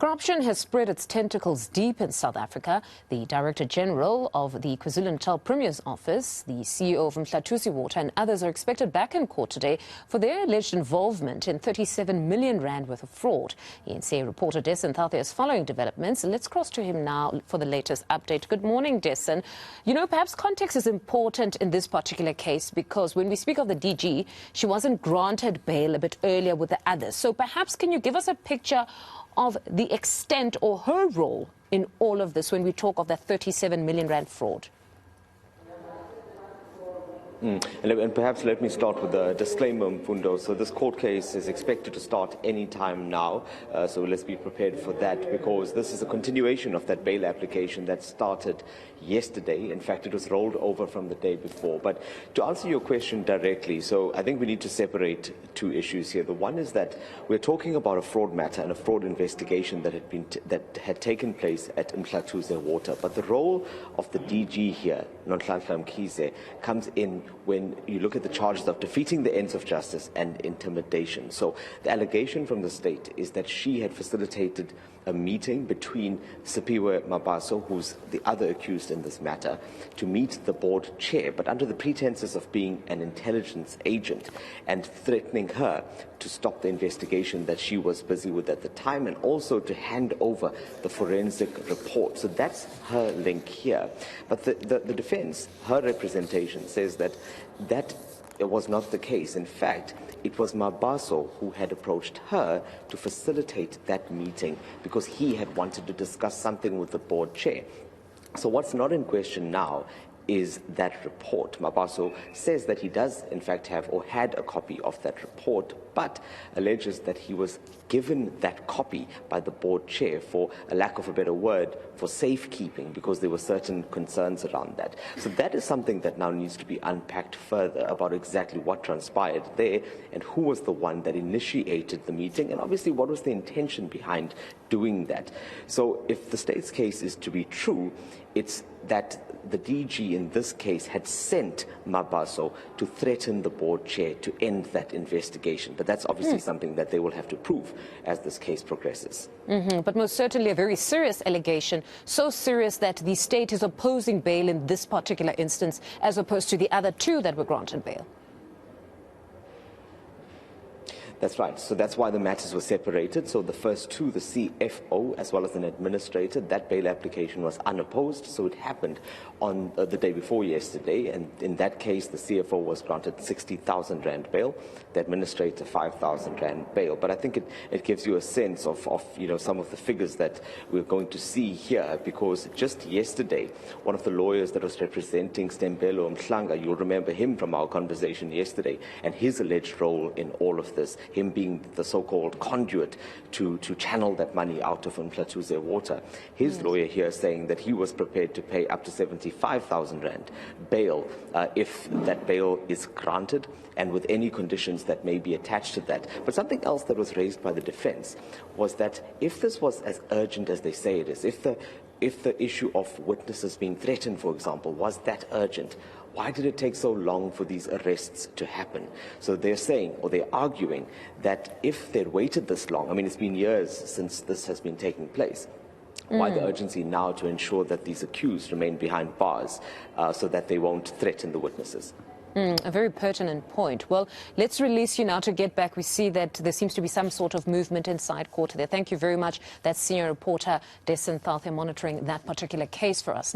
Corruption has spread its tentacles deep in South Africa. The Director General of the KwaZulu-Natal Premier's office, the CEO of Mhlathuze Water and others are expected back in court today for their alleged involvement in 37 million rand worth of fraud. eNCA reporter Dasen Thathiah is following developments. Let's cross to him now for the latest update. Good morning, Dasen. You know, perhaps context is important in this particular case because when we speak of the DG, she wasn't granted bail a bit earlier with the others. So perhaps can you give us a picture of the extent or her role in all of this when we talk of that 37 million rand fraud? And perhaps let me start with a disclaimer, Mfundo. So this court case is expected to start any time now. So let's be prepared for that because this is a continuation of that bail application that started yesterday. In fact, it was rolled over from the day before. But to answer your question directly, so I think we need to separate two issues here. The one is that we're talking about a fraud matter and a fraud investigation that had taken place at Mhlathuze Water. But the role of the DG here, Nonhlanhla Mkhize, comes in when you look at the charges of defeating the ends of justice and intimidation. So the allegation from the state is that she had facilitated a meeting between Siphiwe Mabaso, who's the other accused in this matter, to meet the board chair, but under the pretenses of being an intelligence agent and threatening her to stop the investigation that she was busy with at the time and also to hand over the forensic report. So that's her link here. But the defense, her representation, says that it was not the case. In fact, it was Mabaso who had approached her to facilitate that meeting because he had wanted to discuss something with the board chair. So what's not in question now is that report. Mabaso says that he does in fact have or had a copy of that report, but alleges that he was given that copy by the board chair for a lack of a better word, for safekeeping, because there were certain concerns around that. So that is something that now needs to be unpacked further about exactly what transpired there and who was the one that initiated the meeting and obviously what was the intention behind doing that. So if the state's case is to be true, it's that the DG in this case had sent Mabaso to threaten the board chair to end that investigation. But that's obviously something that they will have to prove as this case progresses. But most certainly a very serious allegation, so serious that the state is opposing bail in this particular instance as opposed to the other two that were granted bail. That's right. So that's why the matters were separated. So the first two, the CFO as well as an administrator, that bail application was unopposed. So it happened on the day before yesterday. And in that case, the CFO was granted 60,000 rand bail, the administrator 5,000 rand bail. But I think it gives you a sense of some of the figures that we're going to see here, because just yesterday, one of the lawyers that was representing Stembelo Mhlanga, you'll remember him from our conversation yesterday, and his alleged role in all of this, him being the so-called conduit to channel that money out of Mhlathuze Water. His lawyer here saying that he was prepared to pay up to 75,000 rand bail if that bail is granted and with any conditions that may be attached to that. But something else that was raised by the defense was that if this was as urgent as they say it is, if the issue of witnesses being threatened, for example, was that urgent, why did it take so long for these arrests to happen? So they're saying, or they're arguing, that if they'd waited this long, I mean, it's been years since this has been taking place, why the urgency now to ensure that these accused remain behind bars so that they won't threaten the witnesses? A very pertinent point. Well, let's release you now to get back. We see that there seems to be some sort of movement inside court there. Thank you very much. That's senior reporter Dasen Thathiah monitoring that particular case for us.